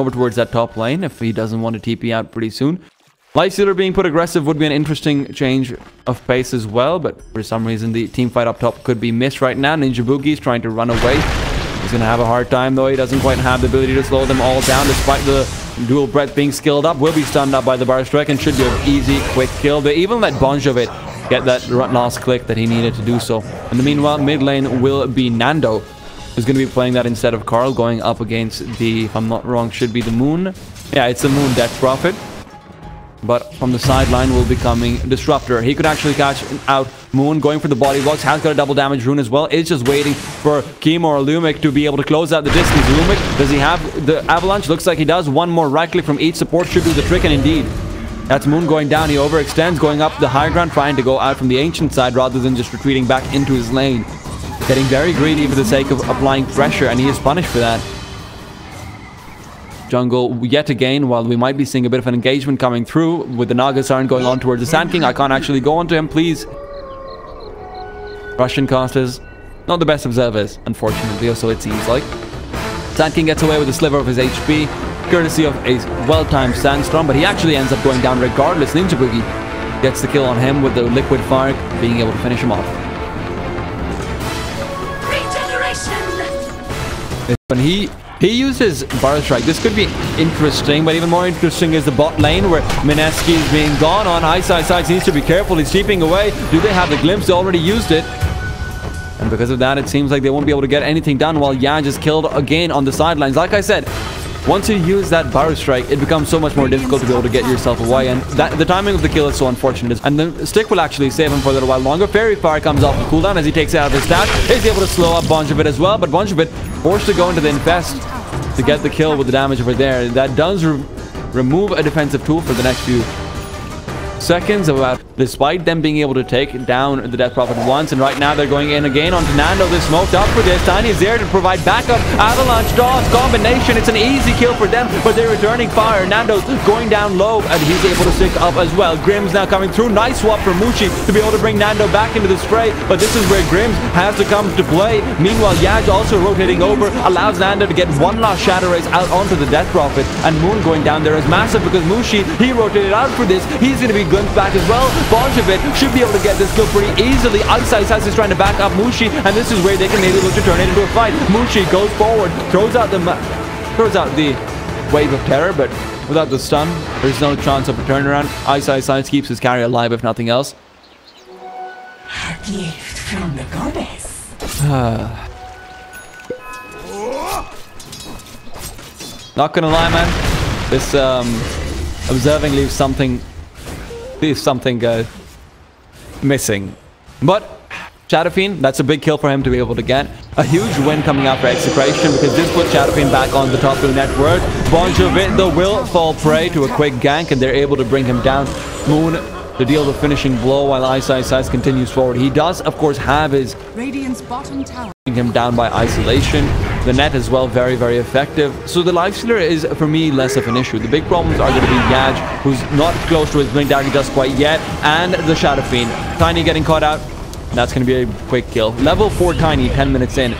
over towards that top lane if he doesn't want to TP out pretty soon. Lifestealer being put aggressive would be an interesting change of pace as well, but for some reason the team fight up top could be missed right now. Ninja Boogie's trying to run away. He's going to have a hard time though. He doesn't quite have the ability to slow them all down despite the dual breath being skilled up. Will be stunned up by the bar strike and should be an easy, quick kill. They even let Bonjovic get that last click that he needed to do so. In the meanwhile, mid lane will be Nando, who's going to be playing that instead of Carl, going up against the, if I'm not wrong, should be the Moon. Yeah, it's the Moon Death Prophet. But from the sideline will be coming Disruptor. He could actually catch out Moon, going for the body blocks. Has got a double damage rune as well. Is just waiting for Kimo or Lumic to be able to close out the distance. Lumic, does he have the avalanche? Looks like he does. One more right click from each support should do the trick, and indeed, that's Moon going down. He overextends, going up the high ground, trying to go out from the ancient side rather than just retreating back into his lane. Getting very greedy for the sake of applying pressure, and he is punished for that. Jungle yet again, while we might be seeing a bit of an engagement coming through with the Nagasarn going on towards the Sand King. I can't actually go onto him, please. Russian casters, not the best observers, unfortunately, or so it seems like. Sand King gets away with a sliver of his HP, courtesy of a well-timed Sandstorm, but he actually ends up going down regardless. Ninja Boogie gets the kill on him with the Liquid Fire, being able to finish him off. Regeneration! When he uses Bar Strike, this could be interesting, but even more interesting is the bot lane where Mineski is being gone on. Ice needs to be careful. He's keeping away. Do they have the glimpse? They already used it. And because of that, it seems like they won't be able to get anything done while Yaj is killed again on the sidelines. Like I said, once you use that Bar Strike, it becomes so much more difficult to be able to get yourself away. And the timing of the kill is so unfortunate. And the stick will actually save him for a little while longer. Fairy Fire comes off the cooldown as he takes it out of his stash. He's able to slow up Bonjovic as well, but Bonjovic forced to go into the Infest to get the kill with the damage over there. That does remove a defensive tool for the next few seconds, despite them being able to take down the Death Prophet once. And right now they're going in again onto Nando. They're smoked up for this. Tiny is there to provide backup. Avalanche DOS combination. It's an easy kill for them, but they're returning fire. Nando's going down low and he's able to stick up as well. Grimm's now coming through. Nice swap from Mushi to be able to bring Nando back into the spray, but this is where Grimm's has to come to play. Meanwhile, Yaj also rotating over, allows Nando to get one last Shadow Race out onto the Death Prophet, and Moon going down there is massive because Mushi, he rotated out for this. He's going to be glimpsed back as well. Bonjovic should be able to get this kill pretty easily. Ice is trying to back up Mushi, and this is where they can maybe look to turn it into a fight. Mushi goes forward, throws out the wave of terror, but without the stun, there's no chance of a turnaround. Ice keeps his carry alive, if nothing else. A gift from the goddess. Not gonna lie, man. This observing leaves something missing. But Shadowfiend, that's a big kill for him to be able to get. A huge win coming out for Execration because this puts Shadowfiend back on the top of the network. Bonjovic, though, will fall prey to a quick gank and they're able to bring him down. Moon to deal the finishing blow while Ice continues forward. He does, of course, have his Radiant's bottom tower. Him down by isolation. The net as well, very, very effective. So the Lifestealer is, for me, less of an issue. The big problems are going to be Yaj, who's not close to his Blink Dagger just quite yet, and the Shadowfiend. Tiny getting caught out. That's going to be a quick kill. Level 4 Tiny, 10 minutes in.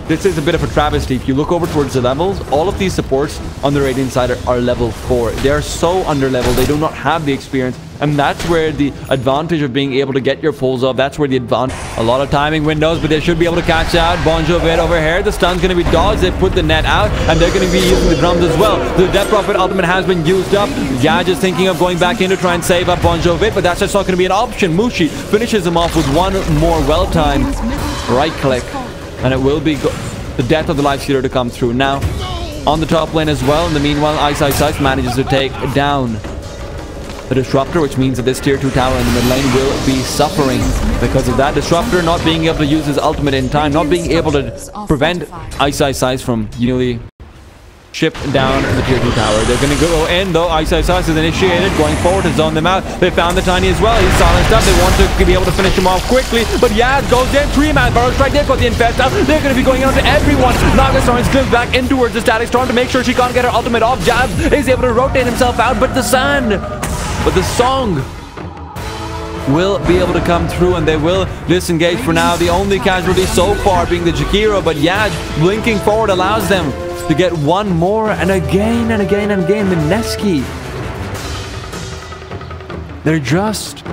This is a bit of a travesty. If you look over towards the levels, all of these supports on the Radiant side are level 4. They are so under-leveled. They do not have the experience. And that's where the advantage of being able to get your pulls off. That's where the advantage. A lot of timing windows, but they should be able to catch out. Bonjovic over here. The stun's going to be dodged. They put the net out, and they're going to be using the drums as well. The Death Prophet ultimate has been used up. Yaj is thinking of going back in to try and save up Bonjovic, but that's just not going to be an option. Mushi finishes him off with one more well-timed right click, and it will be the death of the Lifestealer to come through. Now, on the top lane as well, in the meanwhile, Ice manages to take down the Disruptor, which means that this tier 2 tower in the mid lane will be suffering because of that. Disruptor not being able to use his ultimate in time, not being able to prevent Ice from newly ship down the tier 2 tower. They're going to go in though. Ice is initiated, going forward to zone them out. They found the Tiny as well. He's silenced up. They want to be able to finish him off quickly, but Yaz goes in. 3-man Burrow Strike. They've got the Infest out. They're going to be going out to everyone. Nagasarn slims back in towards the Static Storm to make sure she can't get her ultimate off. Jazz is able to rotate himself out, but the song will be able to come through and they will disengage for now. The only casualty so far being the Jakiro, but Yaj blinking forward allows them to get one more, and again and again and again. Mineski, they're just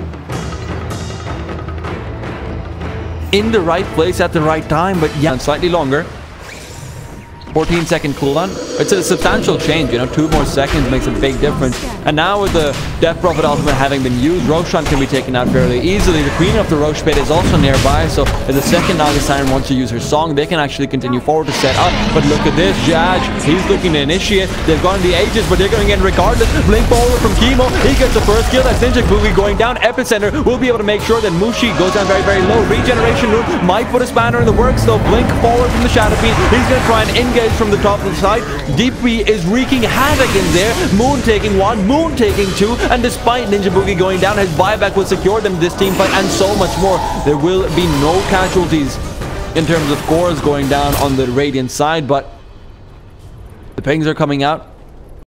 in the right place at the right time. But yeah, slightly longer. 14-second cooldown. It's a substantial change, you know. 2 more seconds makes a big difference. And now with the Death Prophet ultimate having been used, Roshan can be taken out fairly easily. The Queen of the Roche Pit is also nearby, so if the second Naga Siren wants to use her song, they can actually continue forward to set up. But look at this, Jaj, he's looking to initiate. They've gone the Aegis, but they're going in regardless. Blink forward from Chemo. He gets the first kill. That's Ninja Boogie going down. Epicenter will be able to make sure that Mushi goes down very, very low. Regeneration Rune might put a spanner in the works, though. Blink forward from the Shadow Fiend. He's going to try and engage from the top of the side. DP is wreaking havoc in there. Moon taking 1, Moon taking 2, and despite Ninja Boogie going down, his buyback will secure them this team fight and so much more. There will be no casualties in terms of cores going down on the Radiant side, but the pings are coming out,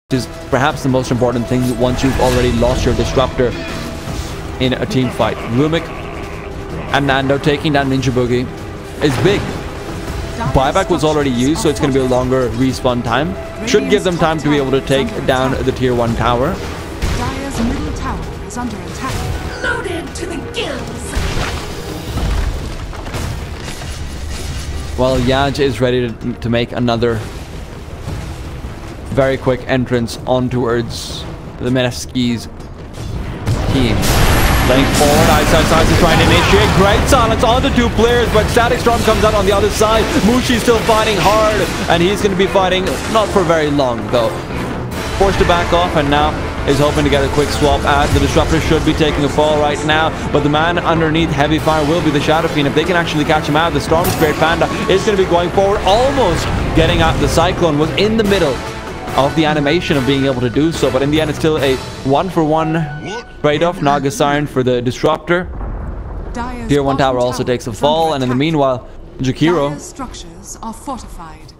which is perhaps the most important thing once you've already lost your disruptor in a team fight. Lumik and Nando taking down Ninja Boogie is big. Buyback was already used, so it's going to be a longer respawn time. Should give them time to be able to take down the tier 1 tower. Dire's middle tower is under attack. Loaded to the gills. Well, Yaj is ready to make another very quick entrance on towards the Mineski's team. Playing forward, Ice is trying to initiate. Great silence on the 2 players, but Static Storm comes out on the other side. Mushi's still fighting hard, and he's going to be fighting not for very long, though. Forced to back off, and now is hoping to get a quick swap out. The Disruptor should be taking a fall right now, but the man underneath heavy fire will be the Shadow Fiend. If they can actually catch him out, the Storm Spirit Panda is going to be going forward, almost getting out. The Cyclone was in the middle of the animation of being able to do so, but in the end it's still a 1-for-1 trade-off. Naga Siren for the Disruptor. Tier 1 tower also takes a fall, and in the meanwhile Jakiro structures are fortified.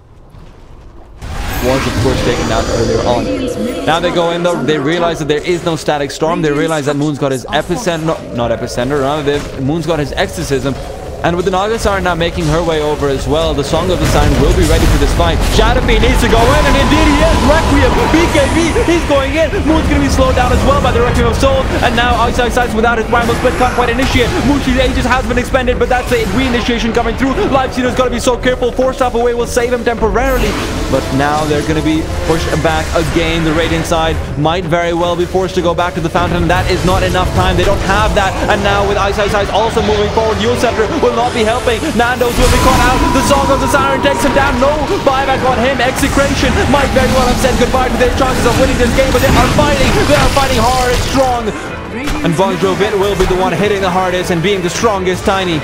was of course taken out earlier on. Now they go in though, they realize that there is no Static Storm. They realize that Moon's got his epicenter, not epicenter, rather Moon's got his exorcism. And with the Naga Siren now making her way over as well, the Song of the Siren will be ready for this fight. Shadow Fiend needs to go in, and indeed he is. Requiem, BKB, he's going in. Moon's going to be slowed down as well by the Requiem of Souls. And now Ice without his Primal Split can't quite initiate. Mushi's Aegis has been expended, but that's a re-initiation coming through. Lifestealer's got to be so careful. 4-stop away will save him temporarily. But now they're going to be pushed back again. The Radiant side might very well be forced to go back to the fountain. That is not enough time. They don't have that. And now with Ice also moving forward, Yule Scepter will not be helping. Nando's will be caught out. The Song of the Siren takes him down. No buyback on him. Execration might very well have said goodbye to their chances of winning this game, but they are fighting. They are fighting hard and strong. And Bon Jovi will be the one hitting the hardest and being the strongest. Tiny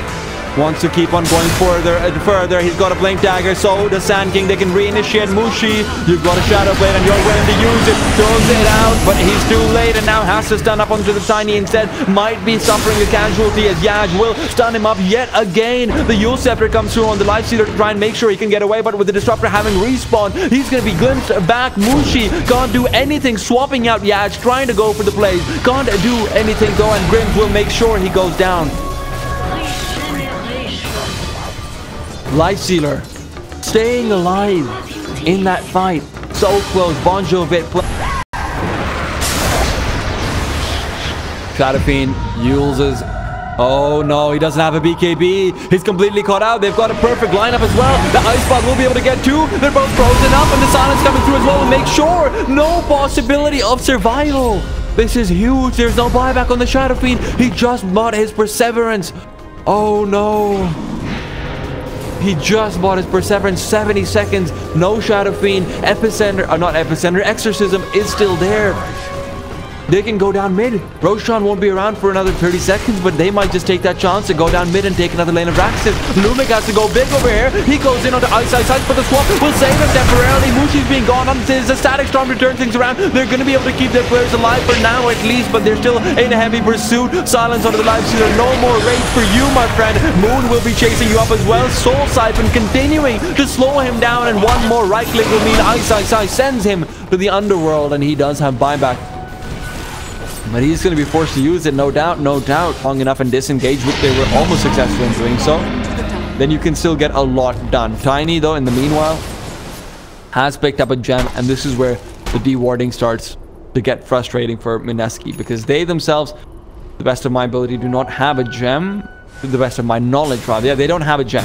wants to keep on going further and further. He's got a Blink Dagger, so the Sand King, they can reinitiate Mushi. You've got a Shadow Blade and you're willing to use it. Throws it out, but he's too late and now has to stun up onto the Tiny instead. Might be suffering a casualty as Yaj will stun him up yet again. The Yule Scepter comes through on the Lifestealer to try and make sure he can get away, but with the Disruptor having respawned, he's going to be glimpsed back. Mushi can't do anything, swapping out Yaj, trying to go for the plays. Can't do anything though, and Grims will make sure he goes down. Lifestealer staying alive in that fight. So close. Bon Jovi Shadow Fiend uses. Oh no, he doesn't have a BKB. He's completely caught out. They've got a perfect lineup as well. The Ice Bot will be able to get 2. They're both frozen up, and the silence coming through as well will make sure no possibility of survival. This is huge. There's no buyback on the Shadow Fiend. He just bought his Perseverance. Oh no. He just bought his Perseverance. 70 seconds. No Shadow Fiend. Epicenter, not Epicenter. Exorcism is still there. They can go down mid. Roshan won't be around for another 30 seconds, but they might just take that chance to go down mid and take another lane of Raxus. Lumik has to go big over here. He goes in onto Ice, but the swap will save him temporarily. Mushi's being gone on. There's a Static Storm to turn things around. They're going to be able to keep their players alive for now at least, but they're still in a heavy pursuit. Silence onto the Lifestealer. No more rage for you, my friend. Moon will be chasing you up as well. Soul Siphon continuing to slow him down, and one more right click will mean Ice sends him to the underworld, and he does have buyback. But he's going to be forced to use it, no doubt, no doubt. Long enough and disengage, which they were almost successful in doing so. Then you can still get a lot done. Tiny, though, in the meanwhile, has picked up a gem, and this is where the dewarding starts to get frustrating for Mineski, because they themselves, to the best of my ability, do not have a gem. To the best of my knowledge, rather. Yeah, they don't have a gem.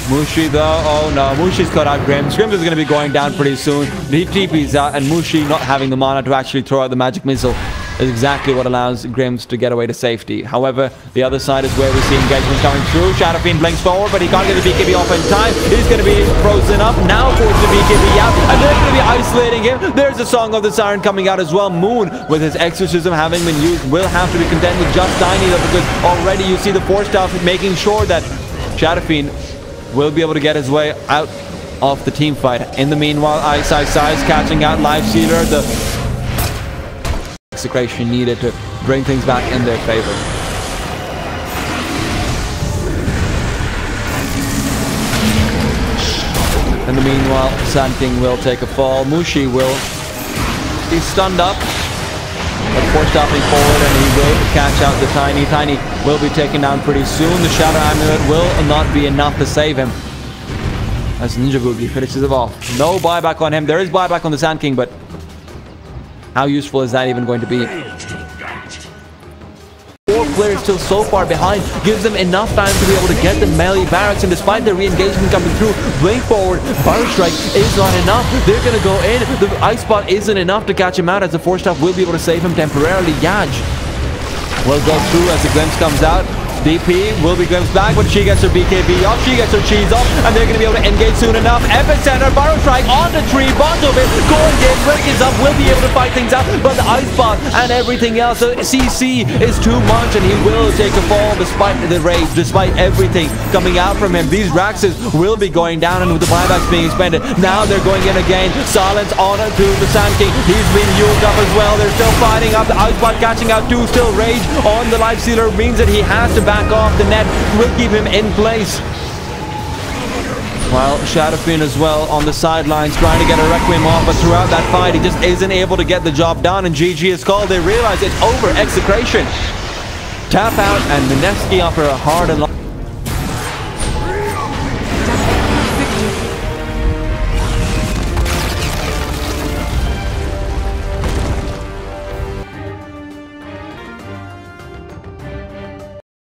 Mushi though, oh no, Mushi's cut out Grims. Grims is going to be going down pretty soon. He TP's out, and Mushi not having the mana to actually throw out the magic missile is exactly what allows Grims to get away to safety. However, the other side is where we see engagement coming through. Shadow Fiend blinks forward, but he can't get the BKB off in time. He's going to be frozen up, now forced the BKB out, and they're going to be isolating him. There's a Song of the Siren coming out as well. Moon, with his Exorcism having been used, will have to be content with just Tiny though, because already you see the Force Staff making sure that Shadow Fiend will be able to get his way out of the team fight. In the meanwhile, Ice catching out Life Sealer. The Execration needed to bring things back in their favor. In the meanwhile, Sand King will take a fall. Mushi will be stunned up, but Force stopping forward, and he will catch out the Tiny. Tiny will be taken down pretty soon. The Shadow Amulet will not be enough to save him, as Ninja Boogie finishes it off. No buyback on him. There is buyback on the Sand King, but how useful is that even going to be? 4 players still so far behind gives them enough time to be able to get the melee barracks, and despite the re-engagement coming through, blink forward, Fire Strike is not enough. They're going to go in. The Ice Spot isn't enough to catch him out, as the Force Staff will be able to save him temporarily. Yaj will go through as the glimpse comes out. DP will be glimpsed back, but she gets her BKB off, she gets her cheese off, and they're going to be able to engage soon enough. Epicenter, Burrow Strike on the tree, bottom of it, going in, Wilkins up, will be able to fight things out, but the Ice Spot and everything else, the CC is too much, and he will take a fall despite the rage, despite everything coming out from him. These Raxes will be going down, and with the buybacks being expended, now they're going in again. Silence on to the Sand King, he's been used up as well. They're still fighting up, the Ice Spot catching out too, still rage on the Life Sealer means that he has to back off. The net will keep him in place, while Shadow Fiend as well on the sidelines trying to get a Requiem off, but throughout that fight he just isn't able to get the job done, and GG is called. They realize it's over. Execration tap out, and Mineski offer a hard and